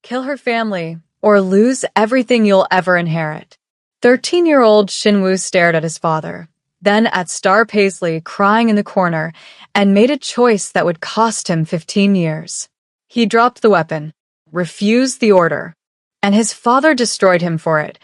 kill her family, or lose everything you'll ever inherit. 13-year-old Shinwoo stared at his father, then at Star Paisley crying in the corner, and made a choice that would cost him 15 years. He dropped the weapon, refused the order, and his father destroyed him for it,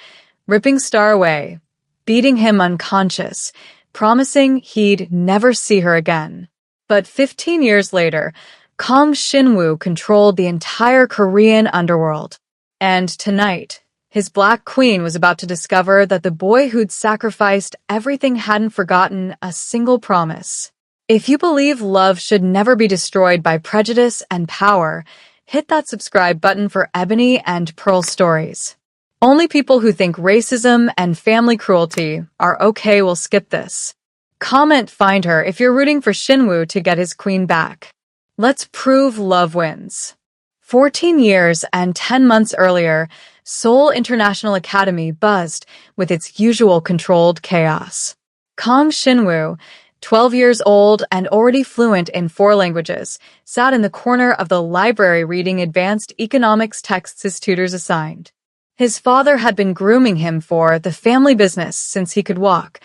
ripping Star away, beating him unconscious, promising he'd never see her again. But 15 years later, Kang Shinwoo controlled the entire Korean underworld. And tonight, his Black Queen was about to discover that the boy who'd sacrificed everything hadn't forgotten a single promise. If you believe love should never be destroyed by prejudice and power, hit that subscribe button for Ebony and Pearl stories. Only people who think racism and family cruelty are okay will skip this. Comment "Find her" if you're rooting for Shinwoo to get his queen back. Let's prove love wins. 14 years and 10 months earlier, Seoul International Academy buzzed with its usual controlled chaos. Kang Shinwoo, 12 years old and already fluent in 4 languages, sat in the corner of the library reading advanced economics texts his tutors assigned. His father had been grooming him for the family business since he could walk,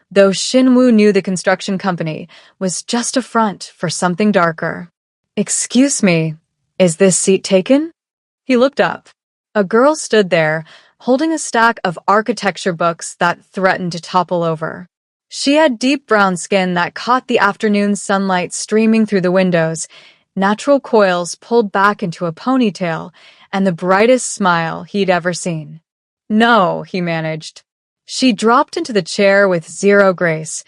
though Shinwoo knew the construction company was just a front for something darker. "Excuse me, is this seat taken?" He looked up. A girl stood there, holding a stack of architecture books that threatened to topple over. She had deep brown skin that caught the afternoon sunlight streaming through the windows, natural coils pulled back into a ponytail, and the brightest smile he'd ever seen. "No," he managed. She dropped into the chair with zero grace,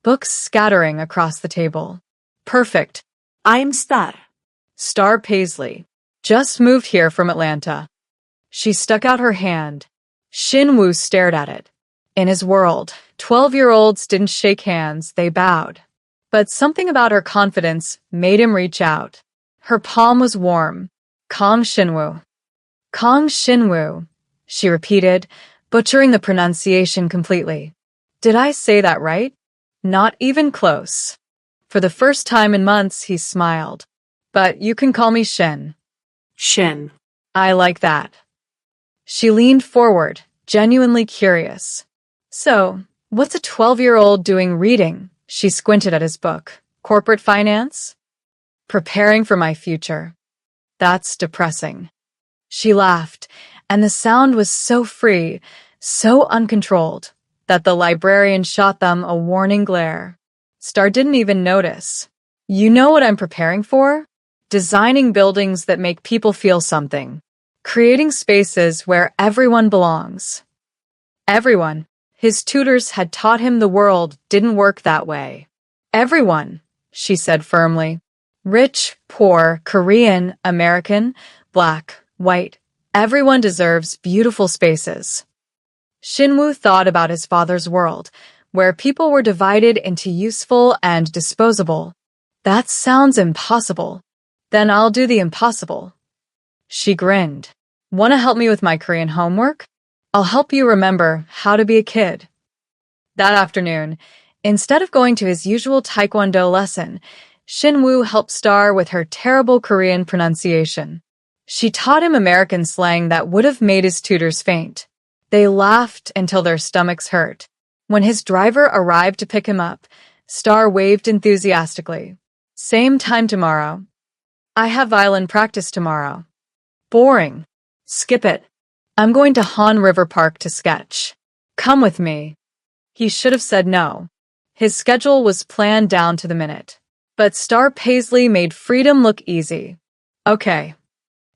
books scattering across the table. "Perfect. I'm Star. Star Paisley. Just moved here from Atlanta." She stuck out her hand. Shinwoo stared at it. In his world, 12-year-olds didn't shake hands, they bowed. But something about her confidence made him reach out. Her palm was warm. "Kang Shinwoo." "Kang Shinwoo," she repeated, butchering the pronunciation completely. "Did I say that right?" "Not even close." For the first time in months, he smiled. "But you can call me Shin." Shen. "I like that." She leaned forward, genuinely curious. "So, what's a 12-year-old doing reading?" She squinted at his book. "Corporate finance?" "Preparing for my future." "That's depressing." She laughed, and the sound was so free, so uncontrolled, that the librarian shot them a warning glare. Star didn't even notice. "You know what I'm preparing for? Designing buildings that make people feel something. Creating spaces where everyone belongs." Everyone. His tutors had taught him the world didn't work that way. "Everyone," she said firmly. "Rich, poor, Korean, American, Black, white. Everyone deserves beautiful spaces." Shinwoo thought about his father's world, where people were divided into useful and disposable. "That sounds impossible." "Then I'll do the impossible." She grinned. "Want to help me with my Korean homework? I'll help you remember how to be a kid." That afternoon, instead of going to his usual Taekwondo lesson, Shinwoo helped Star with her terrible Korean pronunciation. She taught him American slang that would have made his tutors faint. They laughed until their stomachs hurt. When his driver arrived to pick him up, Star waved enthusiastically. "Same time tomorrow." "I have violin practice tomorrow." "Boring. Skip it. I'm going to Han River Park to sketch." "Come with me." He should have said no. His schedule was planned down to the minute. But Star Paisley made freedom look easy. Okay.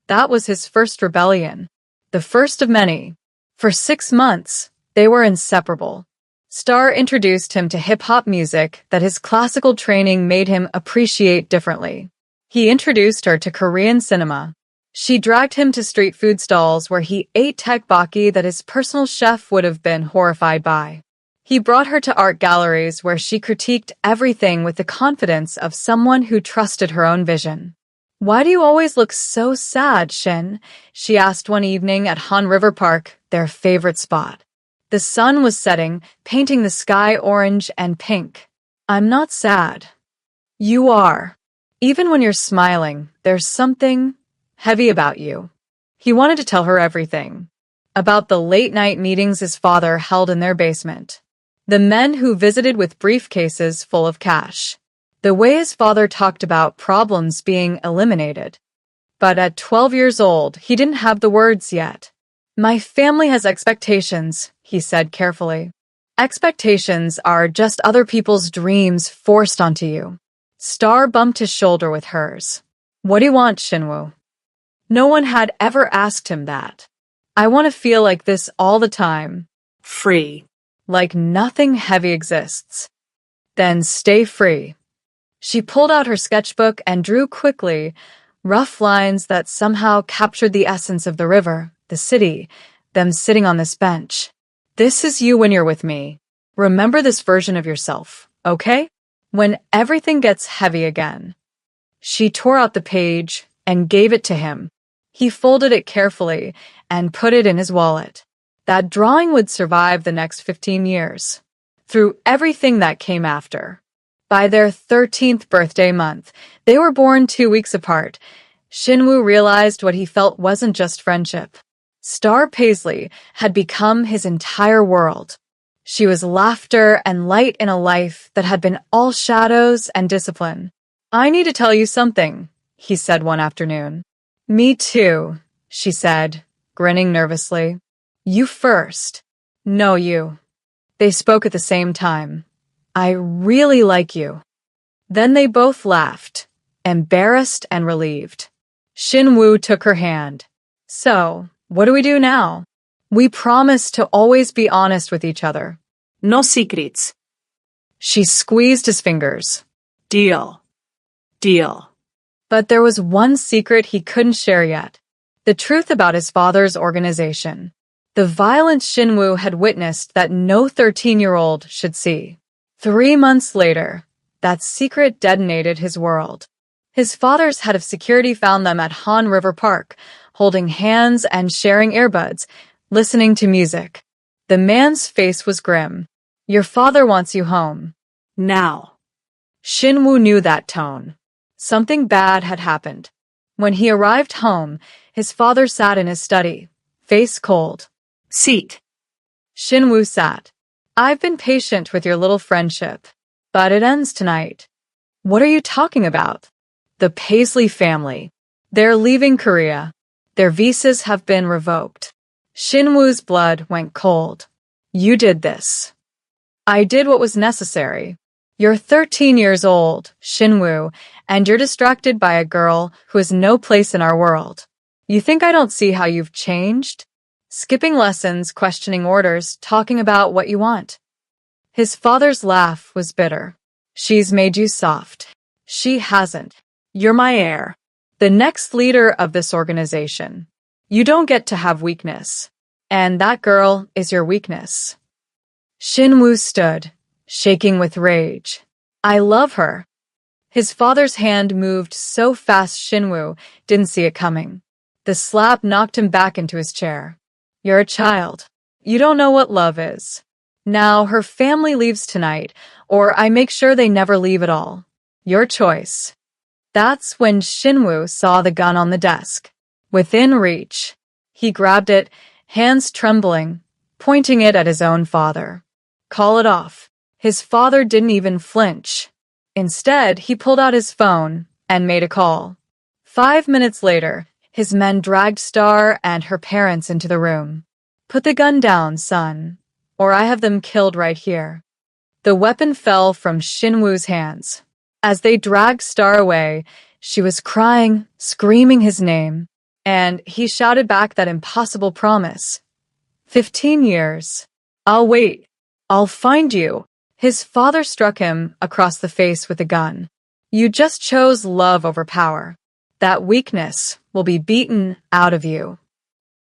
That was his first rebellion. The first of many. For 6 months, they were inseparable. Star introduced him to hip-hop music that his classical training made him appreciate differently. He introduced her to Korean cinema. She dragged him to street food stalls where he ate tteokbokki that his personal chef would have been horrified by. He brought her to art galleries where she critiqued everything with the confidence of someone who trusted her own vision. "Why do you always look so sad, Shin?" she asked one evening at Han River Park, their favorite spot. The sun was setting, painting the sky orange and pink. "I'm not sad." "You are. Even when you're smiling, there's something heavy about you." He wanted to tell her everything. About the late-night meetings his father held in their basement. The men who visited with briefcases full of cash. The way his father talked about problems being eliminated. But at 12 years old, he didn't have the words yet. My family has expectations, he said carefully. Expectations are just other people's dreams forced onto you. Star bumped his shoulder with hers. What do you want, Shinwoo? No one had ever asked him that. I want to feel like this all the time. Free. Like nothing heavy exists. Then stay free. She pulled out her sketchbook and drew quickly, rough lines that somehow captured the essence of the river, the city, them sitting on this bench. This is you when you're with me. Remember this version of yourself, okay? When everything gets heavy again. She tore out the page and gave it to him. He folded it carefully and put it in his wallet. That drawing would survive the next 15 years. Through everything that came after. By their 13th birthday month, they were born 2 weeks apart. Shinwoo realized what he felt wasn't just friendship. Star Paisley had become his entire world. She was laughter and light in a life that had been all shadows and discipline. I need to tell you something, he said one afternoon. Me too, she said, grinning nervously. You first. No, you. They spoke at the same time. I really like you. Then they both laughed, embarrassed and relieved. Shinwoo took her hand. So, what do we do now? We promised to always be honest with each other. No secrets. She squeezed his fingers. Deal. Deal. But there was one secret he couldn't share yet. The truth about his father's organization. The violence Shinwoo had witnessed that no 13-year-old should see. 3 months later, that secret detonated his world. His father's head of security found them at Han River Park, holding hands and sharing earbuds, listening to music. The man's face was grim. Your father wants you home. Now. Shinwoo knew that tone. Something bad had happened. When he arrived home, his father sat in his study, face cold. Seat. Shinwoo sat. I've been patient with your little friendship, but it ends tonight. What are you talking about? The Paisley family. They're leaving Korea. Their visas have been revoked. Shinwoo's blood went cold. You did this. I did what was necessary. You're 13 years old, Shinwoo, and you're distracted by a girl who has no place in our world. You think I don't see how you've changed? Skipping lessons, questioning orders, talking about what you want. His father's laugh was bitter. She's made you soft. She hasn't. You're my heir. The next leader of this organization. You don't get to have weakness. And that girl is your weakness. Shinwoo stood, shaking with rage. I love her. His father's hand moved so fast Shinwoo didn't see it coming. The slap knocked him back into his chair. You're a child. You don't know what love is. Now her family leaves tonight, or I make sure they never leave at all. Your choice. That's when Shinwoo saw the gun on the desk. Within reach. He grabbed it, hands trembling, pointing it at his own father. Call it off. His father didn't even flinch. Instead, he pulled out his phone and made a call. 5 minutes later, his men dragged Star and her parents into the room. Put the gun down, son, or I have them killed right here. The weapon fell from Shinwoo's hands. As they dragged Star away, she was crying, screaming his name, and he shouted back that impossible promise. 15 years. I'll wait. I'll find you. His father struck him across the face with a gun. You just chose love over power. That weakness will be beaten out of you.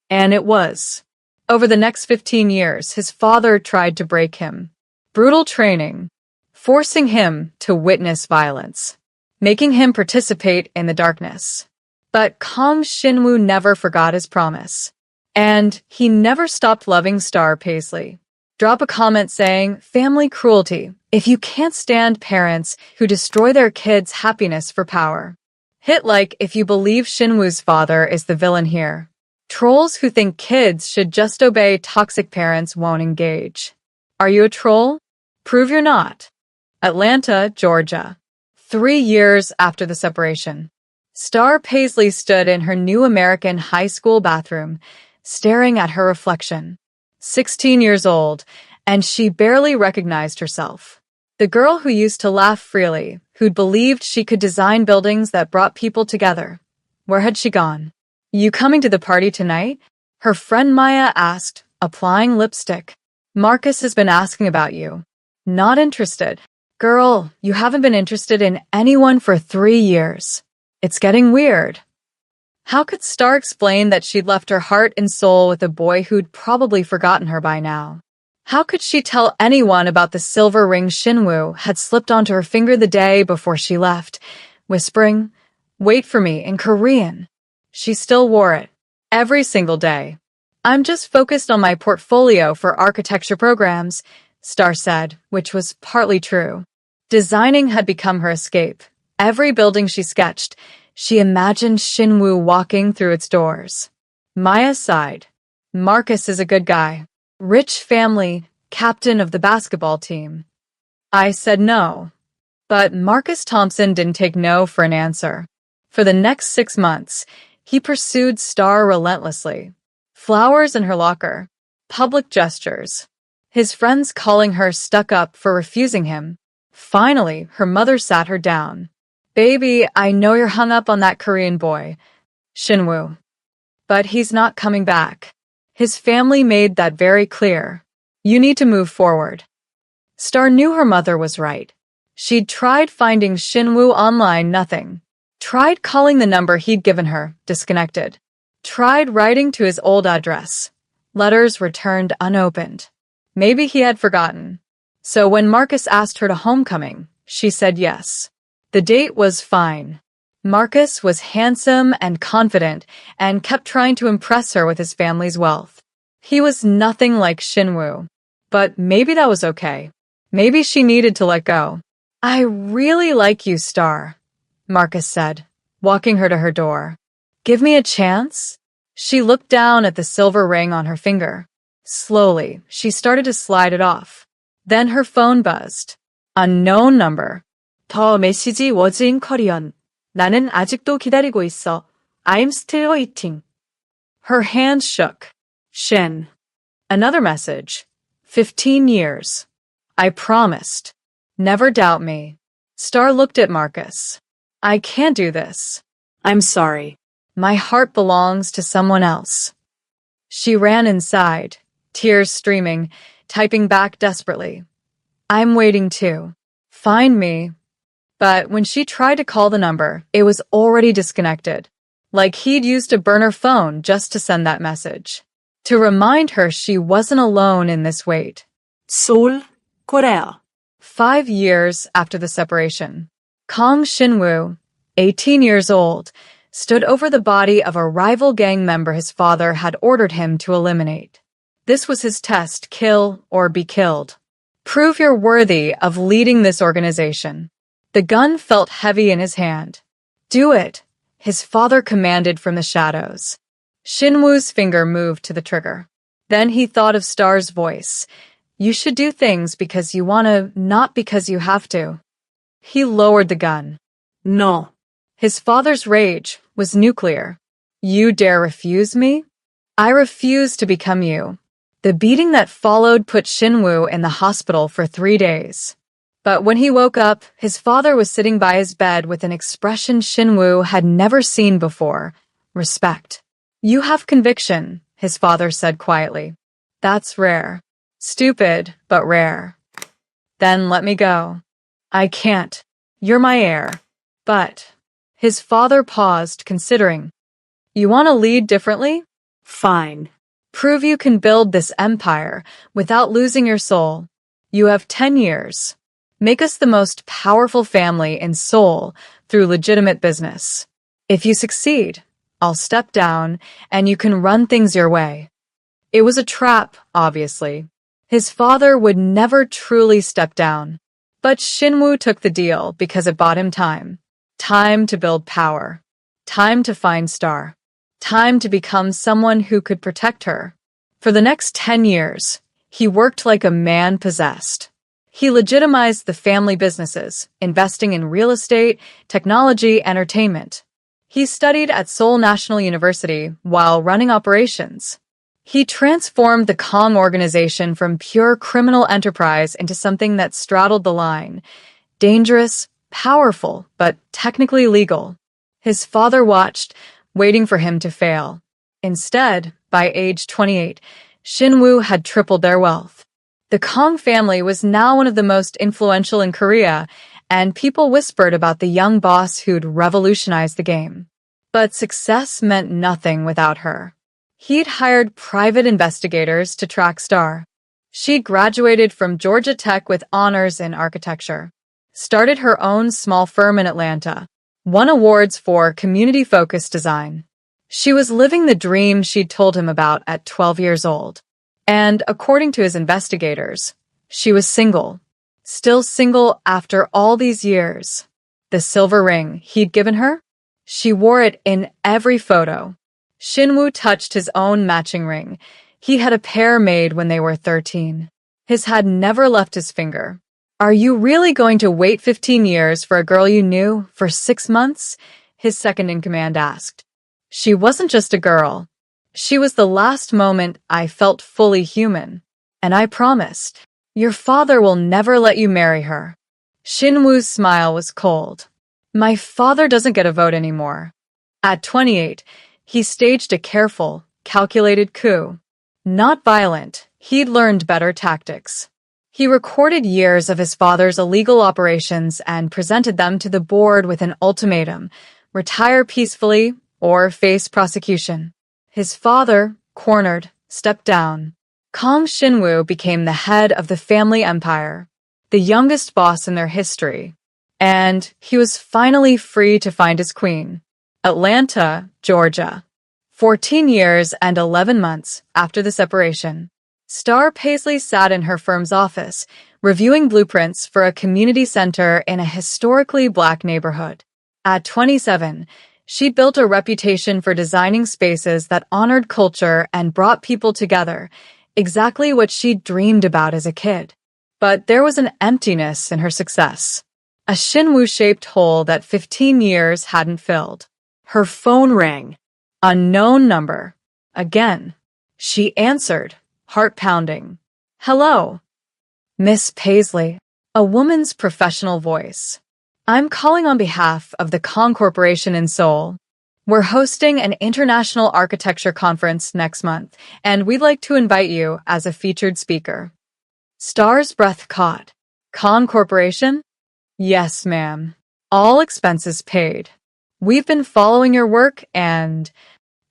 And it was. Over the next 15 years, his father tried to break him. Brutal training, forcing him to witness violence, making him participate in the darkness. But Kong Shinwoo never forgot his promise. And he never stopped loving Star Paisley. Drop a comment saying, family cruelty, if you can't stand parents who destroy their kids' happiness for power. Hit like if you believe Shinwoo's father is the villain here. Trolls who think kids should just obey toxic parents won't engage. Are you a troll? Prove you're not. Atlanta, Georgia. 3 years after the separation. Star Paisley stood in her new American high school bathroom, staring at her reflection. 16 years old, and she barely recognized herself. The girl who used to laugh freely, who'd believed she could design buildings that brought people together. Where had she gone? You coming to the party tonight? Her friend Maya asked, applying lipstick. Marcus has been asking about you. Not interested. Girl, you haven't been interested in anyone for 3 years. It's getting weird. How could Star explain that she'd left her heart and soul with a boy who'd probably forgotten her by now? How could she tell anyone about the silver ring Shinwoo had slipped onto her finger the day before she left, whispering, "Wait for me," in Korean? She still wore it, every single day. I'm just focused on my portfolio for architecture programs, Star said, which was partly true. Designing had become her escape. Every building she sketched, she imagined Shinwoo walking through its doors. Maya sighed. Marcus is a good guy. Rich family, captain of the basketball team. I said no. But Marcus Thompson didn't take no for an answer. For the next 6 months, he pursued Star relentlessly. Flowers in her locker. Public gestures. His friends calling her stuck up for refusing him. Finally, her mother sat her down. Baby, I know you're hung up on that Korean boy, Shinwoo. But he's not coming back. His family made that very clear. You need to move forward. Star knew her mother was right. She'd tried finding Shinwoo online, nothing. Tried calling the number he'd given her, disconnected. Tried writing to his old address. Letters returned unopened. Maybe he had forgotten. So when Marcus asked her to homecoming, she said yes. The date was fine. Marcus was handsome and confident and kept trying to impress her with his family's wealth. He was nothing like Shinwoo. But maybe that was okay. Maybe she needed to let go. I really like you, Star, Marcus said, walking her to her door. Give me a chance? She looked down at the silver ring on her finger. Slowly, she started to slide it off. Then her phone buzzed. Unknown number. 더 메시지 was in Korean. 나는 아직도 기다리고 있어. I'm still waiting. Her hands shook. Shin. Another message. 15 years. I promised. Never doubt me. Star looked at Marcus. I can't do this. I'm sorry. My heart belongs to someone else. She ran inside, tears streaming, typing back desperately. I'm waiting too. Find me. But when she tried to call the number, it was already disconnected. Like he'd used a burner phone just to send that message. To remind her she wasn't alone in this wait. Seoul, Korea. 5 years after the separation, Kang Shinwoo, 18 years old, stood over the body of a rival gang member his father had ordered him to eliminate. This was his test, kill or be killed. Prove you're worthy of leading this organization. The gun felt heavy in his hand. Do it, his father commanded from the shadows. Shinwoo's finger moved to the trigger. Then he thought of Star's voice. You should do things because you want to, not because you have to. He lowered the gun. No. His father's rage was nuclear. You dare refuse me? I refuse to become you. The beating that followed put Shinwoo in the hospital for 3 days. But when he woke up, his father was sitting by his bed with an expression Shinwoo had never seen before. Respect. You have conviction, his father said quietly. That's rare. Stupid, but rare. Then let me go. I can't. You're my heir. But... His father paused, considering. You want to lead differently? Fine. Prove you can build this empire without losing your soul. You have 10 years. Make us the most powerful family in Seoul through legitimate business. If you succeed, I'll step down and you can run things your way. It was a trap, obviously. His father would never truly step down. But Shinwoo took the deal because it bought him time. Time to build power. Time to find Star. Time to become someone who could protect her. For the next 10 years, he worked like a man possessed. He legitimized the family businesses, investing in real estate, technology, entertainment. He studied at Seoul National University while running operations. He transformed the Kong organization from pure criminal enterprise into something that straddled the line. Dangerous, powerful, but technically legal. His father watched, waiting for him to fail. Instead, by age 28, Shinwoo had tripled their wealth. The Kong family was now one of the most influential in Korea, and people whispered about the young boss who'd revolutionized the game. But success meant nothing without her. He'd hired private investigators to track Star. She graduated from Georgia Tech with honors in architecture, started her own small firm in Atlanta, won awards for community-focused design. She was living the dream she'd told him about at 12 years old. And according to his investigators, she was single. Still single after all these years. The silver ring he'd given her? She wore it in every photo. Shinwoo touched his own matching ring. He had a pair made when they were 13. His had never left his finger. Are you really going to wait 15 years for a girl you knew for 6 months? His second-in-command asked. She wasn't just a girl. She was the last moment I felt fully human. And I promised, your father will never let you marry her. Shinwoo's smile was cold. My father doesn't get a vote anymore. At 28, he staged a careful, calculated coup. Not violent, he'd learned better tactics. He recorded years of his father's illegal operations and presented them to the board with an ultimatum: retire peacefully or face prosecution. His father, cornered, stepped down. Kong Shinwoo became the head of the family empire, the youngest boss in their history. And he was finally free to find his queen. Atlanta, Georgia. 14 years and 11 months after the separation, Star Paisley sat in her firm's office, reviewing blueprints for a community center in a historically Black neighborhood. At 27, she'd built a reputation for designing spaces that honored culture and brought people together, exactly what she'd dreamed about as a kid. But there was an emptiness in her success, a Shinwoo-shaped hole that 15 years hadn't filled. Her phone rang. Unknown number. Again. She answered, heart pounding. Hello. Miss Paisley. A woman's professional voice. I'm calling on behalf of the Kong Corporation in Seoul. We're hosting an international architecture conference next month, and we'd like to invite you as a featured speaker. Star's breath caught. Kong Corporation? Yes, ma'am. All expenses paid. We've been following your work and...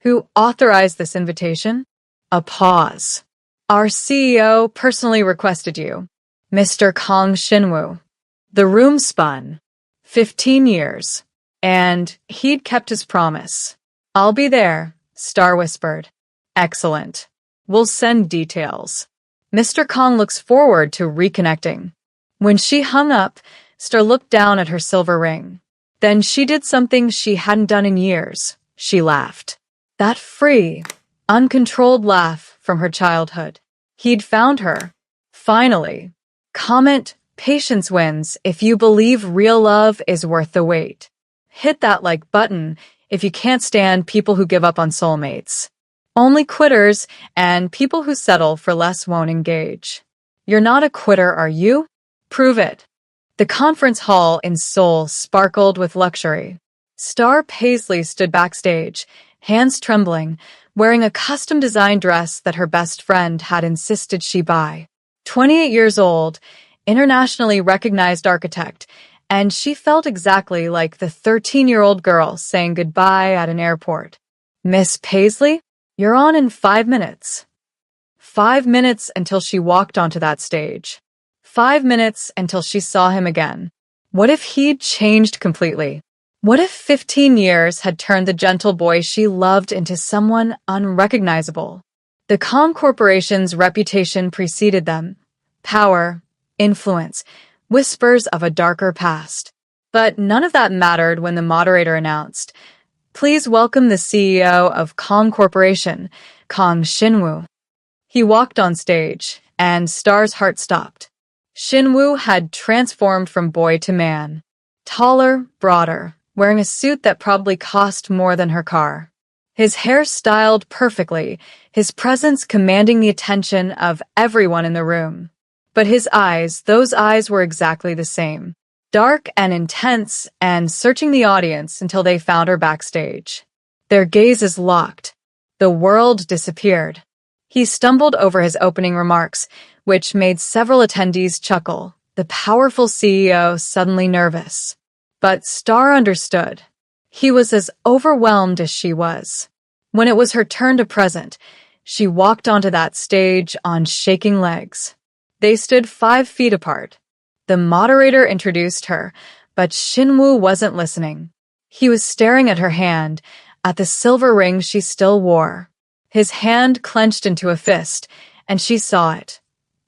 Who authorized this invitation? A pause. Our CEO personally requested you, Mr. Kong Shinwoo. The room spun. 15 years. And he'd kept his promise. I'll be there, Star whispered. Excellent. We'll send details. Mr. Kong looks forward to reconnecting. When she hung up, Star looked down at her silver ring. Then she did something she hadn't done in years. She laughed. That free, uncontrolled laugh from her childhood. He'd found her. Finally. Comment, patience wins if you believe real love is worth the wait. Hit that like button if you can't stand people who give up on soulmates. Only quitters and people who settle for less won't engage. You're not a quitter, are you? Prove it. The conference hall in Seoul sparkled with luxury. Star Paisley stood backstage, hands trembling, wearing a custom-designed dress that her best friend had insisted she buy. 28 years old, internationally recognized architect, and she felt exactly like the 13-year-old girl saying goodbye at an airport. Miss Paisley, you're on in 5 minutes. 5 minutes until she walked onto that stage. 5 minutes until she saw him again. What if he'd changed completely? What if 15 years had turned the gentle boy she loved into someone unrecognizable? The Kong Corporation's reputation preceded them. Power, influence, whispers of a darker past. But none of that mattered when the moderator announced, Please welcome the CEO of Kong Corporation, Kong Shinwoo. He walked on stage, and Star's heart stopped. Shinwoo had transformed from boy to man. Taller, broader, wearing a suit that probably cost more than her car. His hair styled perfectly, his presence commanding the attention of everyone in the room. But his eyes, those eyes were exactly the same. Dark and intense, and searching the audience until they found her backstage. Their gazes locked. The world disappeared. He stumbled over his opening remarks, which made several attendees chuckle, the powerful CEO suddenly nervous. But Star understood. He was as overwhelmed as she was. When it was her turn to present, she walked onto that stage on shaking legs. They stood 5 feet apart. The moderator introduced her, but Shinwoo wasn't listening. He was staring at her hand, at the silver ring she still wore. His hand clenched into a fist, and she saw it.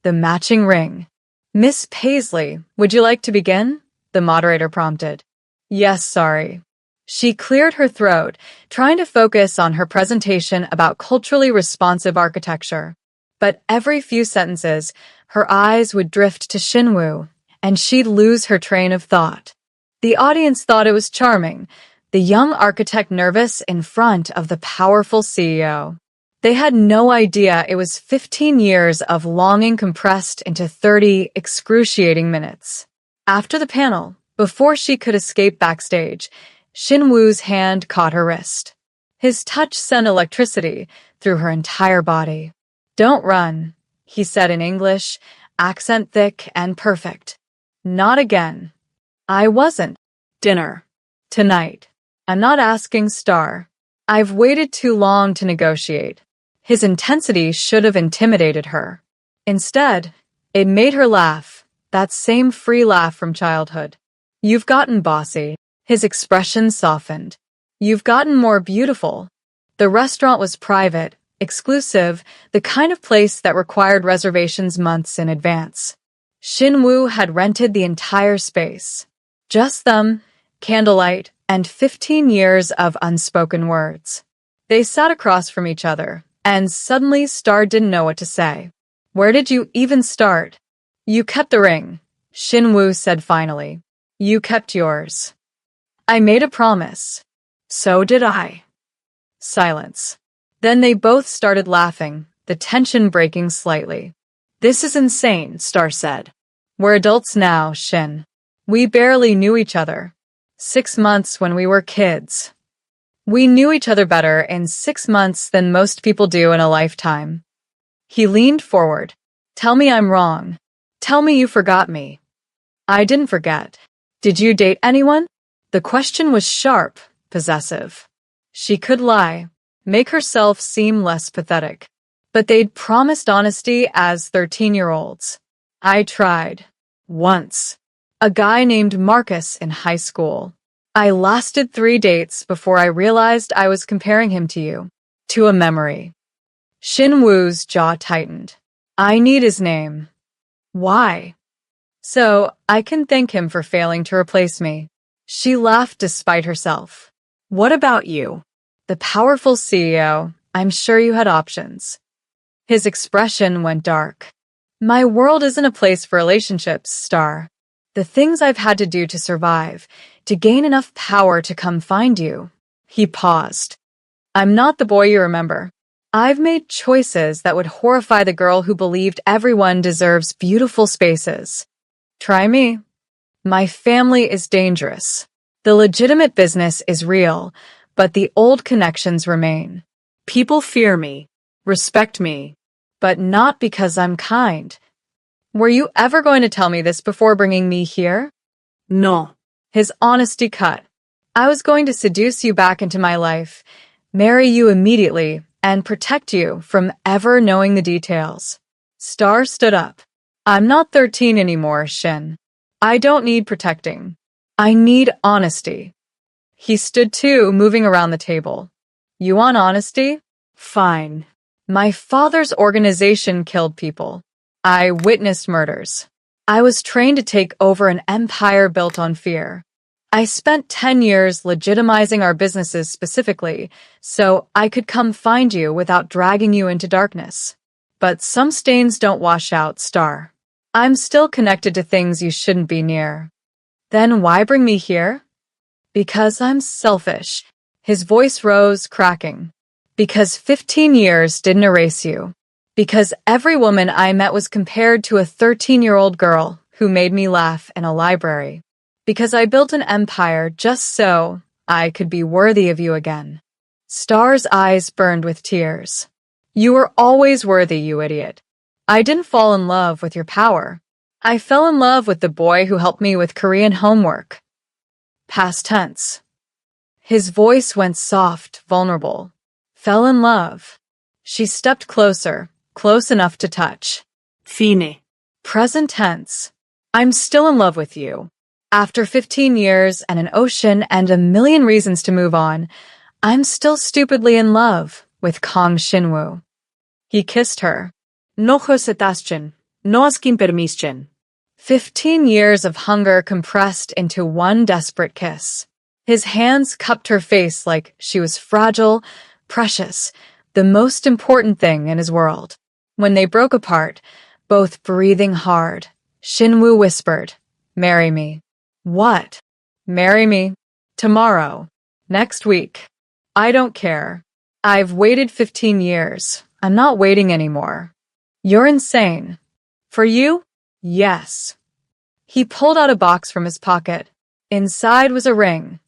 The matching ring. "Miss Paisley, would you like to begin?" the moderator prompted. "Yes, sorry." She cleared her throat, trying to focus on her presentation about culturally responsive architecture. But every few sentences, her eyes would drift to Shinwoo, and she'd lose her train of thought. The audience thought it was charming, the young architect nervous in front of the powerful CEO. They had no idea it was 15 years of longing compressed into 30 excruciating minutes. After the panel, before she could escape backstage, Shinwoo's hand caught her wrist. His touch sent electricity through her entire body. "Don't run," he said in English, accent thick and perfect. "Not again." "I wasn't." Dinner. "Tonight." "I'm not asking, Star. I've waited too long to negotiate." His intensity should have intimidated her. Instead, it made her laugh, that same free laugh from childhood. "You've gotten bossy." His expression softened. "You've gotten more beautiful." The restaurant was private, exclusive, the kind of place that required reservations months in advance. Shinwoo had rented the entire space. Just them, candlelight, and 15 years of unspoken words. They sat across from each other, and suddenly Star didn't know what to say. "Where did you even start?" "You kept the ring," Shinwoo said finally. "You kept yours." "I made a promise." "So did I." Silence. Then they both started laughing, the tension breaking slightly. "This is insane," Star said. "We're adults now, Shin. We barely knew each other. 6 months when we were kids. We knew each other better in 6 months than most people do in a lifetime." He leaned forward. "Tell me I'm wrong. Tell me you forgot me." "I didn't forget." "Did you date anyone?" The question was sharp, possessive. She could lie, make herself seem less pathetic. But they'd promised honesty as 13-year-olds. "I tried. Once. A guy named Marcus in high school. I lasted 3 dates before I realized I was comparing him to you. To a memory." Shinwoo's jaw tightened. "I need his name." "Why?" "So I can thank him for failing to replace me." She laughed despite herself. "What about you?" "The powerful CEO, I'm sure you had options." His expression went dark. "My world isn't a place for relationships, Star. The things I've had to do to survive, to gain enough power to come find you." He paused. "I'm not the boy you remember. I've made choices that would horrify the girl who believed everyone deserves beautiful spaces. Try me. My family is dangerous. The legitimate business is real, but the old connections remain. People fear me, respect me, but not because I'm kind." "Were you ever going to tell me this before bringing me here?" No. His honesty cut. "I was going to seduce you back into my life, marry you immediately, and protect you from ever knowing the details." Star stood up. "I'm not 13 anymore, Shin. I don't need protecting. I need honesty." He stood too, moving around the table. "You want honesty? Fine. My father's organization killed people. I witnessed murders. I was trained to take over an empire built on fear. I spent 10 years legitimizing our businesses specifically, so I could come find you without dragging you into darkness. But some stains don't wash out, Star. I'm still connected to things you shouldn't be near. Then why bring me here? Because I'm selfish. His voice rose, cracking. Because 15 years didn't erase you. Because every woman I met was compared to a 13-year-old girl who made me laugh in a library. Because I built an empire just so I could be worthy of you again. Star's eyes burned with tears. You were always worthy, you idiot. I didn't fall in love with your power. I fell in love with the boy who helped me with Korean homework. Past tense. His voice went soft, vulnerable. Fell in love. She stepped closer, close enough to touch. Fine. Present tense. I'm still in love with you. After 15 years and an ocean and a million reasons to move on, I'm still stupidly in love with Kang Shinwoo. He kissed her. No Josetaschen. No askin permission. 15 years of hunger compressed into one desperate kiss. His hands cupped her face like she was fragile, precious, the most important thing in his world. When they broke apart, both breathing hard, Shinwoo whispered, "Marry me." What? Marry me. Tomorrow. Next week. I don't care. I've waited 15 years. I'm not waiting anymore. You're insane. For you? Yes. He pulled out a box from his pocket. Inside was a ring.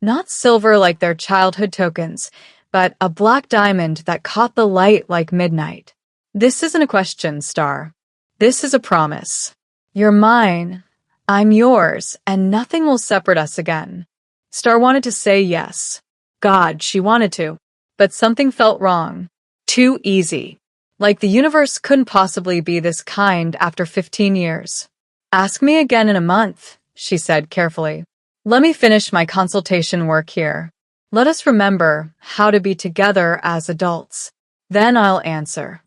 Not silver like their childhood tokens, but a black diamond that caught the light like midnight. This isn't a question, Star. This is a promise. You're mine. I'm yours, and nothing will separate us again. Star wanted to say yes. God, she wanted to. But something felt wrong. Too easy. Like the universe couldn't possibly be this kind after 15 years. Ask me again in a month, she said carefully. Let me finish my consultation work here. Let us remember how to be together as adults. Then I'll answer.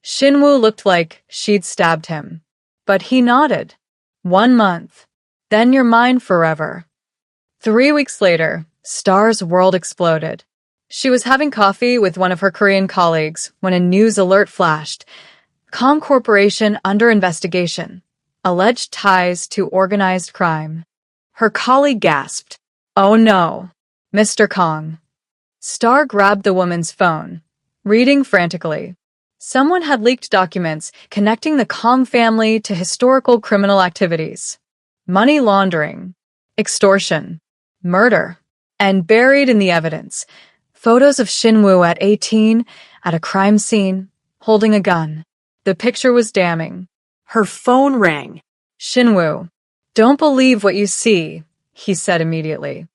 Shinwoo looked like she'd stabbed him. But he nodded. 1 month. Then you're mine forever. 3 weeks later, Star's world exploded. She was having coffee with one of her Korean colleagues when a news alert flashed. Kong Corporation under investigation. Alleged ties to organized crime. Her colleague gasped. Oh no, Mr. Kong. Star grabbed the woman's phone, reading frantically. Someone had leaked documents connecting the Kong family to historical criminal activities. Money laundering, extortion, murder, and buried in the evidence, photos of Shinwoo at 18 at a crime scene, holding a gun. The picture was damning. Her phone rang. Shinwoo, don't believe what you see, he said immediately.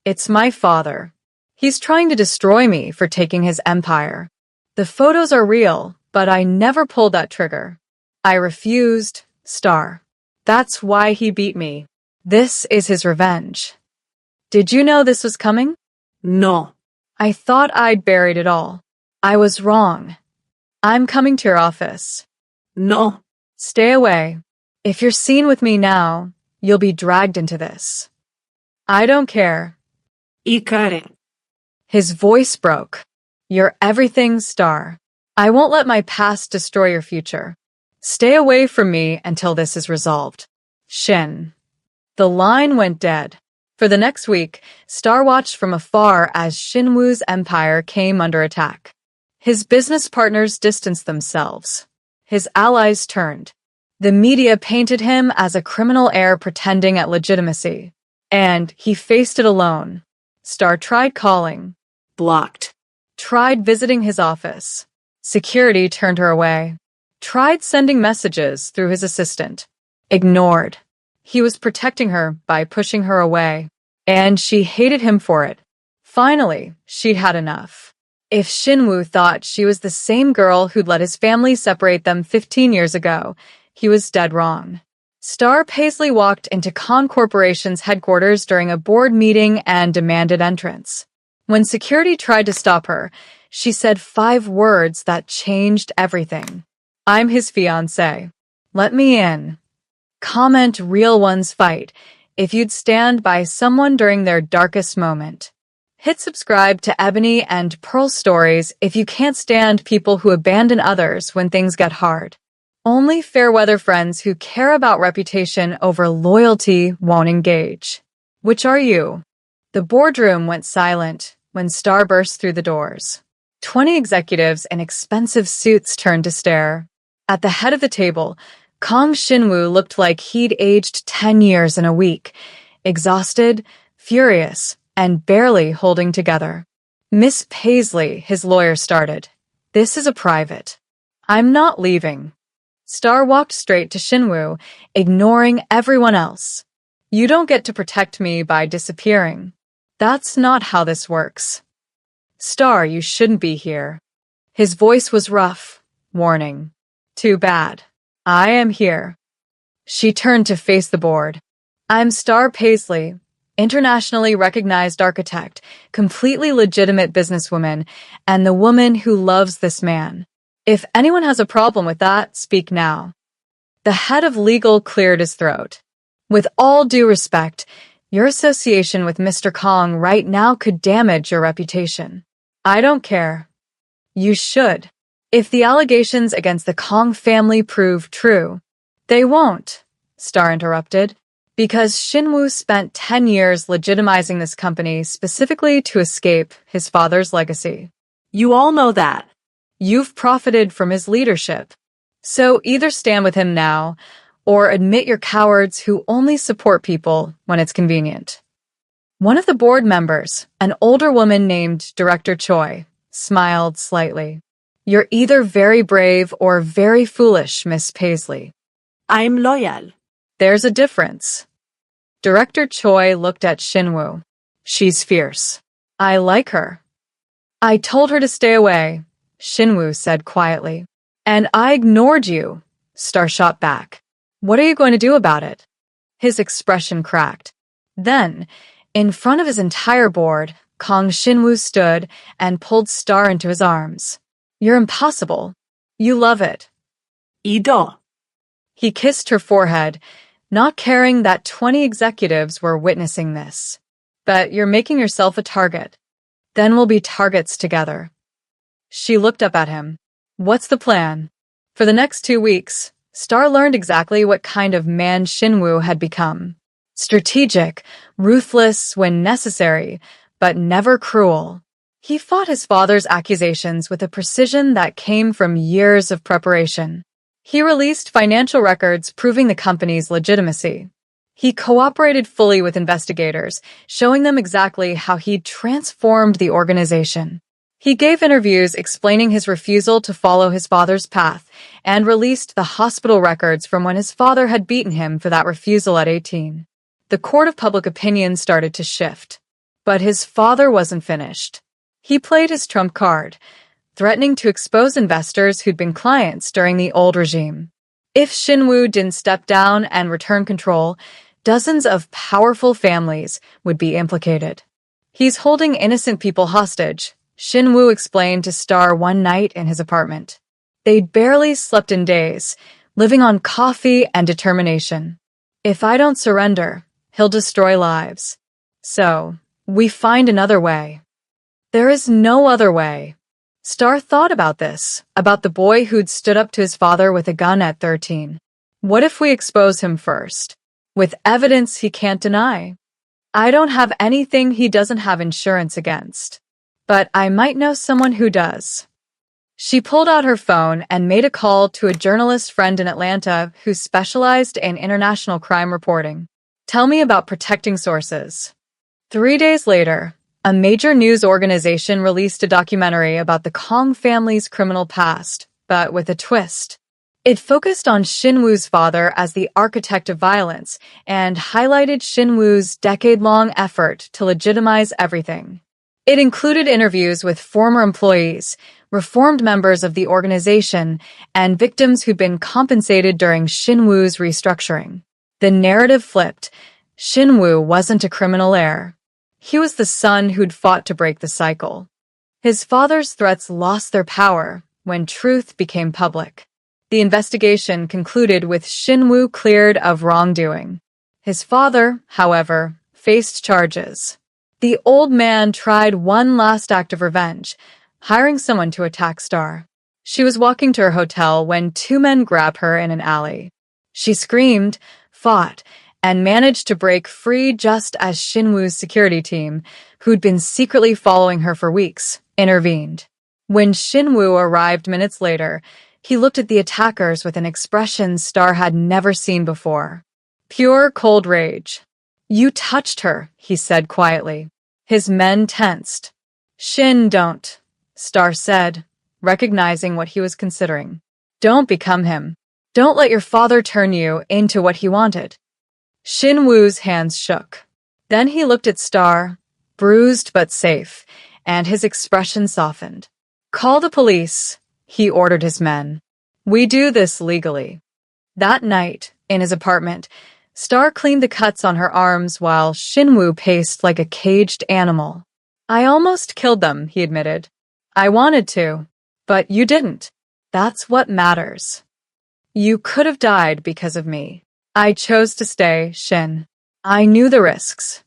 It's my father. He's trying to destroy me for taking his empire. The photos are real, but I never pulled that trigger. I refused, Star. That's why he beat me. This is his revenge. Did you know this was coming? No. I thought I'd buried it all. I was wrong. I'm coming to your office. No. Stay away. If you're seen with me now, you'll be dragged into this. I don't care. Ikare. His voice broke. You're everything, Star. I won't let my past destroy your future. Stay away from me until this is resolved. Shin. The line went dead. For the next week, Star watched from afar as Shinwoo's empire came under attack. His business partners distanced themselves. His allies turned. The media painted him as a criminal heir pretending at legitimacy. And he faced it alone. Star tried calling. Blocked. Tried visiting his office. Security turned her away. Tried sending messages through his assistant. Ignored. He was protecting her by pushing her away. And she hated him for it. Finally, she'd had enough. If Shinwoo thought she was the same girl who'd let his family separate them 15 years ago, he was dead wrong. Star Paisley walked into Kong Corporation's headquarters during a board meeting and demanded entrance. When security tried to stop her, she said 5 words that changed everything. I'm his fiancé. Let me in. Comment real ones fight. if you'd stand by someone during their darkest moment. Hit subscribe to Ebony and Pearl Stories if you can't stand people who abandon others when things get hard. Only fair-weather friends who care about reputation over loyalty won't engage. Which are you? The boardroom went silent when Star burst through the doors. 20 executives in expensive suits turned to stare. At the head of the table, Kang Shinwoo looked like he'd aged 10 years in a week, exhausted, furious, and barely holding together. Miss Paisley, his lawyer started. This is a private. I'm not leaving. Star walked straight to Shinwoo, ignoring everyone else. You don't get to protect me by disappearing. That's not how this works. Star, you shouldn't be here. His voice was rough, warning. Too bad. I am here. She turned to face the board. I'm Star Paisley, internationally recognized architect, completely legitimate businesswoman, and the woman who loves this man. If anyone has a problem with that, speak now. The head of legal cleared his throat. With all due respect, your association with Mr. Kong right now could damage your reputation. I don't care. You should. If the allegations against the Kong family prove true, they won't, Star interrupted, because Shinwoo spent 10 years legitimizing this company specifically to escape his father's legacy. You all know that. You've profited from his leadership. So either stand with him now, or admit you're cowards who only support people when it's convenient. One of the board members, an older woman named Director Choi, smiled slightly. You're either very brave or very foolish, Miss Paisley. I'm loyal. There's a difference. Director Choi looked at Shinwoo. She's fierce. I like her. I told her to stay away, Shinwoo said quietly. And I ignored you, Star shot back. What are you going to do about it? His expression cracked. Then, in front of his entire board, Kang Shinwoo stood and pulled Star into his arms. You're impossible. You love it. Ido. He kissed her forehead, not caring that 20 executives were witnessing this. But you're making yourself a target. Then we'll be targets together. She looked up at him. What's the plan? For the next 2 weeks, Star learned exactly what kind of man Shinwoo had become. Strategic, ruthless when necessary, but never cruel. He fought his father's accusations with a precision that came from years of preparation. He released financial records proving the company's legitimacy. He cooperated fully with investigators, showing them exactly how he'd transformed the organization. He gave interviews explaining his refusal to follow his father's path and released the hospital records from when his father had beaten him for that refusal at 18. The court of public opinion started to shift. But his father wasn't finished. He played his trump card, threatening to expose investors who'd been clients during the old regime. If Shinwoo didn't step down and return control, dozens of powerful families would be implicated. He's holding innocent people hostage, Shinwoo explained to Star one night in his apartment. They'd barely slept in days, living on coffee and determination. If I don't surrender, he'll destroy lives. So, we find another way. There is no other way. Star thought about this, about the boy who'd stood up to his father with a gun at 13. What if we expose him first, with evidence he can't deny? I don't have anything he doesn't have insurance against. But I might know someone who does. She pulled out her phone and made a call to a journalist friend in Atlanta who specialized in international crime reporting. Tell me about protecting sources. 3 days later, a major news organization released a documentary about the Kong family's criminal past, but with a twist. It focused on Shinwoo's father as the architect of violence and highlighted Shinwoo's decade-long effort to legitimize everything. It included interviews with former employees, reformed members of the organization, and victims who'd been compensated during Shinwoo's restructuring. The narrative flipped. Shinwoo wasn't a criminal heir. He was the son who'd fought to break the cycle. His father's threats lost their power when truth became public. The investigation concluded with Shinwoo cleared of wrongdoing. His father, however, faced charges. The old man tried one last act of revenge, hiring someone to attack Star. She was walking to her hotel when two men grabbed her in an alley. She screamed, fought, and managed to break free just as Shinwoo's security team, who'd been secretly following her for weeks, intervened. When Shinwoo arrived minutes later, he looked at the attackers with an expression Star had never seen before. Pure cold rage. "You touched her," he said quietly. His men tensed. "Shin, don't," Star said, recognizing what he was considering. "Don't become him. Don't let your father turn you into what he wanted." Shin Woo's hands shook. Then he looked at Star, bruised but safe, and his expression softened. "Call the police," he ordered his men. "We do this legally." That night, in his apartment, Star cleaned the cuts on her arms while Shinwoo paced like a caged animal. "I almost killed them," he admitted. "I wanted to, but you didn't. That's what matters. You could have died because of me. I chose to stay, Shin. I knew the risks."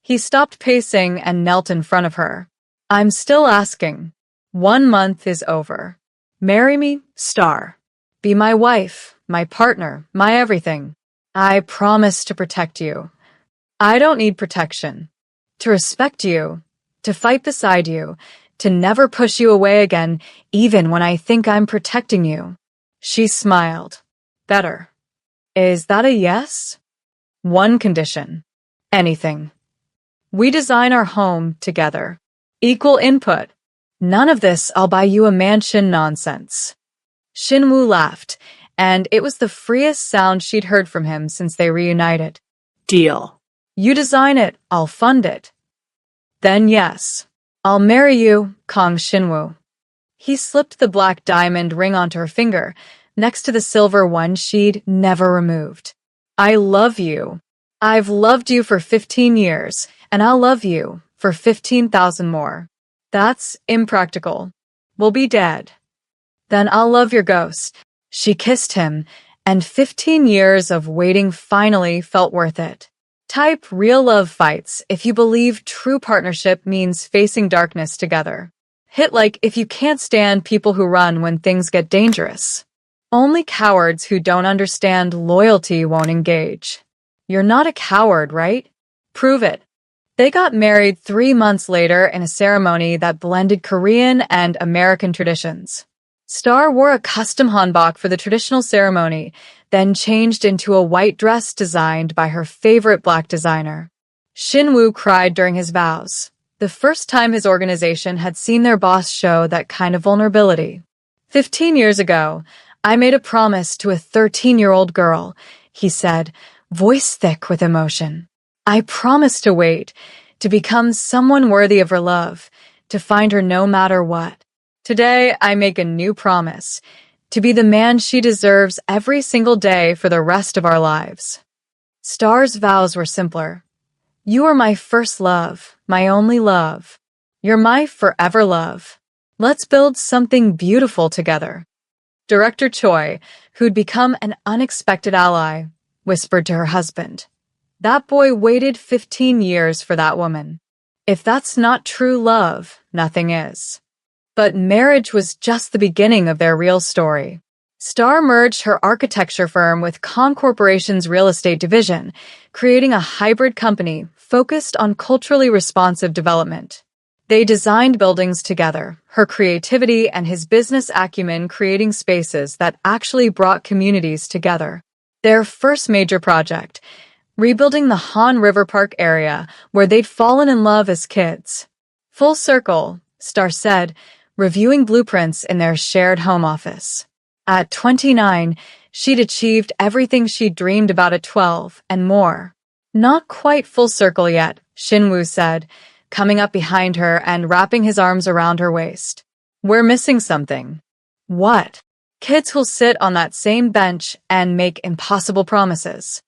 He stopped pacing and knelt in front of her. "I'm still asking. 1 month is over. Marry me, Star. Be my wife, my partner, my everything. I promise to protect you. I don't need protection. To respect you, to fight beside you, to never push you away again, even when I think I'm protecting you." She smiled. "Better. Is that a yes?" "One condition. Anything. We design our home together. Equal input. None of this I'll buy you a mansion nonsense." Shinwoo laughed, and it was the freest sound she'd heard from him since they reunited. "Deal. You design it, I'll fund it." "Then yes. I'll marry you, Kong Shinwoo." He slipped the black diamond ring onto her finger, next to the silver one she'd never removed. "I love you. I've loved you for 15 years, and I'll love you for 15,000 more. That's impractical. We'll be dead. Then I'll love your ghost." She kissed him, and 15 years of waiting finally felt worth it. Type real love fights if you believe true partnership means facing darkness together. Hit like if you can't stand people who run when things get dangerous. Only cowards who don't understand loyalty won't engage. You're not a coward, right? Prove it. They got married 3 months later in a ceremony that blended Korean and American traditions. Star wore a custom hanbok for the traditional ceremony, then changed into a white dress designed by her favorite black designer. Shinwoo cried during his vows, the first time his organization had seen their boss show that kind of vulnerability. 15 years ago, I made a promise to a 13-year-old girl, he said, voice thick with emotion. I promised to wait, to become someone worthy of her love, to find her no matter what. Today, I make a new promise, to be the man she deserves every single day for the rest of our lives. Star's vows were simpler. You are my first love, my only love. You're my forever love. Let's build something beautiful together. Director Choi, who'd become an unexpected ally, whispered to her husband. That boy waited 15 years for that woman. If that's not true love, nothing is. But marriage was just the beginning of their real story. Star merged her architecture firm with Kong Corporation's real estate division, creating a hybrid company focused on culturally responsive development. They designed buildings together, her creativity and his business acumen creating spaces that actually brought communities together. Their first major project, rebuilding the Han River Park area where they'd fallen in love as kids. Full circle, Star said, reviewing blueprints in their shared home office. At 29, she'd achieved everything she'd dreamed about at 12 and more. Not quite full circle yet, Shinwoo said, coming up behind her and wrapping his arms around her waist. We're missing something. What? Kids who'll sit on that same bench and make impossible promises.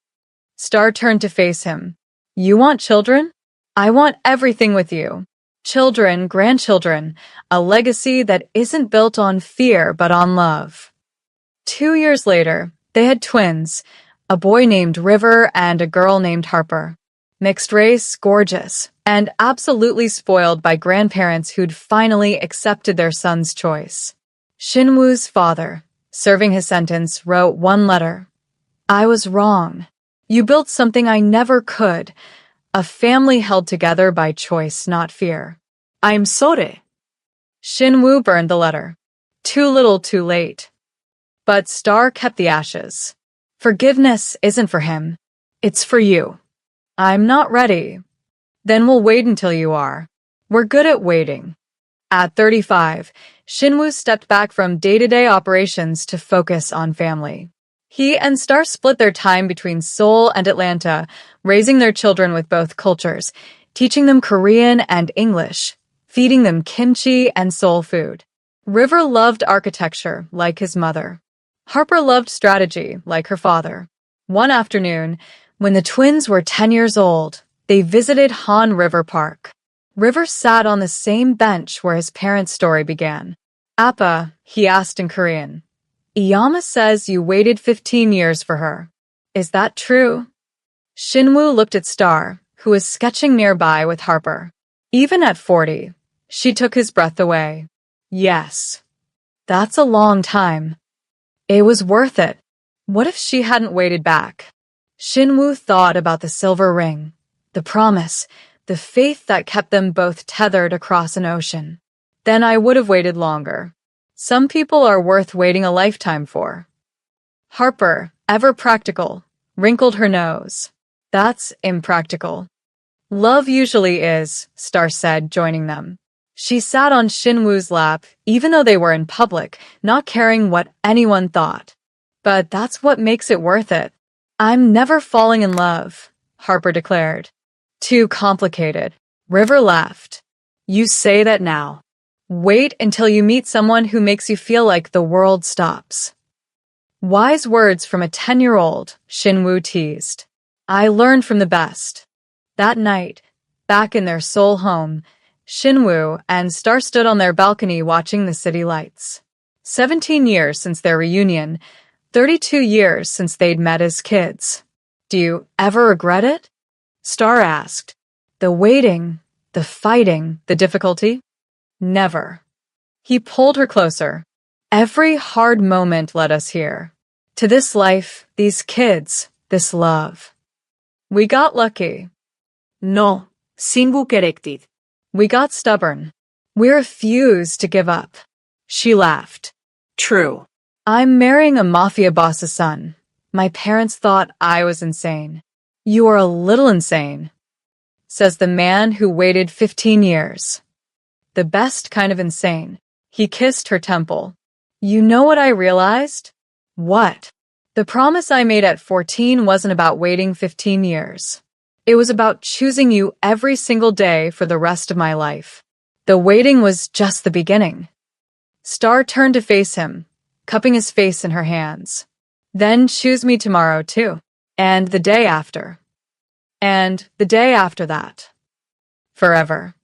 Star turned to face him. You want children? I want everything with you. Children, grandchildren, a legacy that isn't built on fear but on love. 2 years later, they had twins, A boy named River and a girl named Harper. Mixed race, gorgeous, and absolutely spoiled by grandparents who'd finally accepted their son's choice. Shinwoo's father, serving his sentence, wrote one letter. I was wrong. You built something I never could. A family held together by choice, not fear. I'm sorry. Shinwoo burned the letter. Too little, too late. But Star kept the ashes. Forgiveness isn't for him. It's for you. I'm not ready. Then we'll wait until you are. We're good at waiting. At 35, Shinwoo stepped back from day-to-day operations to focus on family. He and Star split their time between Seoul and Atlanta, raising their children with both cultures, teaching them Korean and English, feeding them kimchi and soul food. River loved architecture, like his mother. Harper loved strategy, like her father. One afternoon, when the twins were 10 years old, they visited Han River Park. River sat on the same bench where his parents' story began. Appa, he asked in Korean. Iyama says you waited 15 years for her. Is that true? Shinwoo looked at Star, who was sketching nearby with Harper. Even at 40, she took his breath away. Yes. That's a long time. It was worth it. What if she hadn't waited back? Shinwoo thought about the silver ring, the promise, the faith that kept them both tethered across an ocean. Then I would have waited longer. Some people are worth waiting a lifetime for. Harper, ever practical, wrinkled her nose. That's impractical. Love usually is, Star said, joining them. She sat on Shinwoo's lap, even though they were in public, not caring what anyone thought. But that's what makes it worth it. I'm never falling in love, Harper declared. Too complicated. River laughed. You say that now. Wait until you meet someone who makes you feel like the world stops. Wise words from a 10-year-old, Shinwoo teased. I learned from the best. That night, back in their Seoul home, Shinwoo and Star stood on their balcony watching the city lights. 17 years since their reunion, 32 years since they'd met as kids. Do you ever regret it? Star asked. The waiting, the fighting, the difficulty? Never. He pulled her closer. Every hard moment led us here. To this life, these kids, this love. We got lucky. No, Shinwoo corrected. We got stubborn. We refused to give up. She laughed. True. I'm marrying a Mafia boss's son. My parents thought I was insane. You are a little insane, says the man who waited 15 years. The best kind of insane. He kissed her temple. You know what I realized? What? The promise I made at 14 wasn't about waiting 15 years. It was about choosing you every single day for the rest of my life. The waiting was just the beginning. Star turned to face him, cupping his face in her hands. Then choose me tomorrow, too. And the day after. And the day after that. Forever.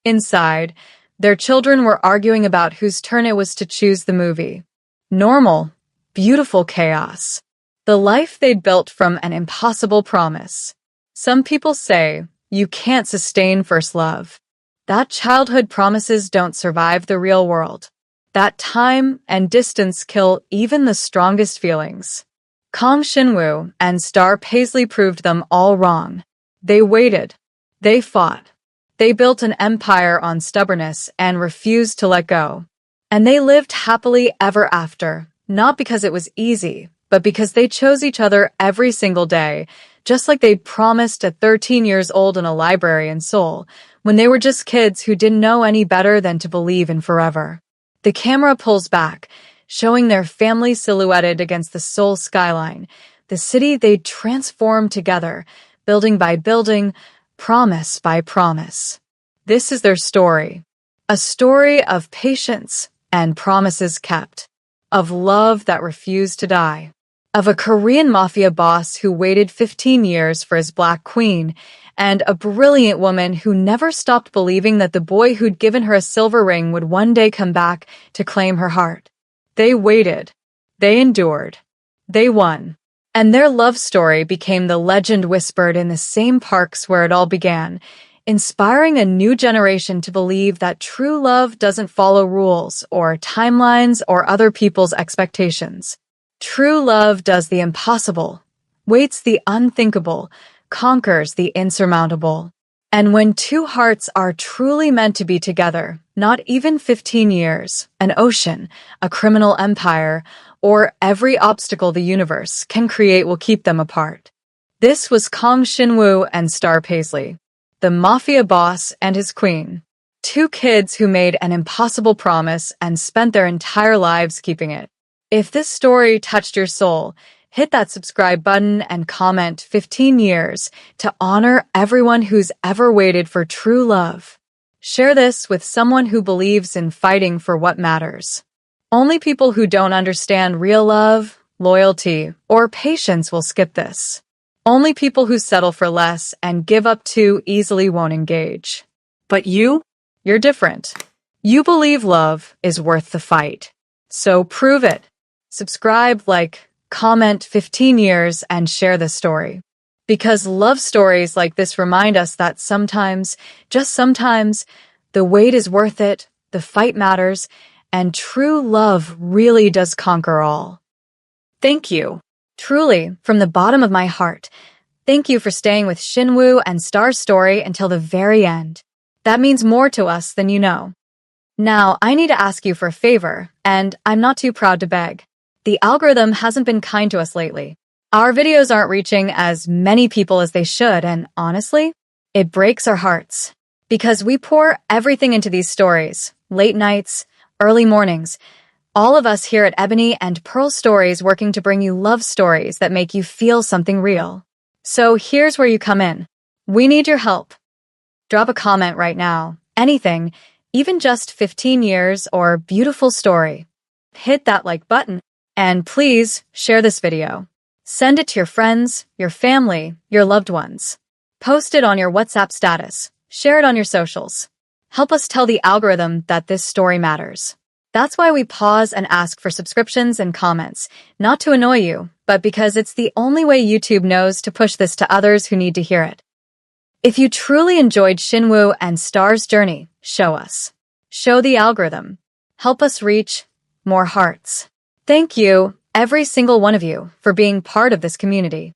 Inside, their children were arguing about whose turn it was to choose the movie. Normal, beautiful chaos. The life they'd built from an impossible promise. Some people say, you can't sustain first love. That childhood promises don't survive the real world. That time and distance kill even the strongest feelings. Kang Shinwoo and Star Paisley proved them all wrong. They waited. They fought. They built an empire on stubbornness and refused to let go. And they lived happily ever after, not because it was easy, but because they chose each other every single day, just like they'd promised at 13 years old in a library in Seoul, when they were just kids who didn't know any better than to believe in forever. The camera pulls back, showing their family silhouetted against the Seoul skyline, the city they'd transformed together, building by building, promise by promise. This is their story. A story of patience and promises kept, of love that refused to die, of a Korean mafia boss who waited 15 years for his black queen, and a brilliant woman who never stopped believing that the boy who'd given her a silver ring would one day come back to claim her heart. They waited. They endured. They won. And their love story became the legend whispered in the same parks where it all began, inspiring a new generation to believe that true love doesn't follow rules or timelines or other people's expectations. True love does the impossible, waits the unthinkable, conquers the insurmountable. And when two hearts are truly meant to be together, not even 15 years, an ocean, a criminal empire, or every obstacle the universe can create will keep them apart. This was Kong Shin-woo and Star Paisley, the Mafia boss and his queen. Two kids who made an impossible promise and spent their entire lives keeping it. If this story touched your soul, hit that subscribe button and comment 15 years to honor everyone who's ever waited for true love. Share this with someone who believes in fighting for what matters. Only people who don't understand real love, loyalty, or patience will skip this. Only people who settle for less and give up too easily won't engage. But you're different. You believe love is worth the fight. So prove it. Subscribe, like, comment 15 years, and share this story. Because love stories like this remind us that sometimes, just sometimes, the wait is worth it, the fight matters, and true love really does conquer all. Thank you. Truly, from the bottom of my heart, thank you for staying with Shin-woo and Star's story until the very end. That means more to us than you know. Now, I need to ask you for a favor, and I'm not too proud to beg. The algorithm hasn't been kind to us lately. Our videos aren't reaching as many people as they should, and honestly, it breaks our hearts. Because we pour everything into these stories, late nights, early mornings, all of us here at Ebony and Pearl Stories working to bring you love stories that make you feel something real. So here's where you come in. We need your help. Drop a comment right now. Anything, even just 15 years or beautiful story. Hit that like button. And please share this video. Send it to your friends, your family, your loved ones. Post it on your WhatsApp status. Share it on your socials. Help us tell the algorithm that this story matters. That's why we pause and ask for subscriptions and comments, not to annoy you, but because it's the only way YouTube knows to push this to others who need to hear it. If you truly enjoyed Shin-woo and Star's journey, show us. Show the algorithm. Help us reach more hearts. Thank you, every single one of you, for being part of this community.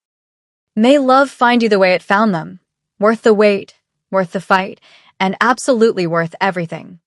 May love find you the way it found them. Worth the wait, worth the fight, and absolutely worth everything.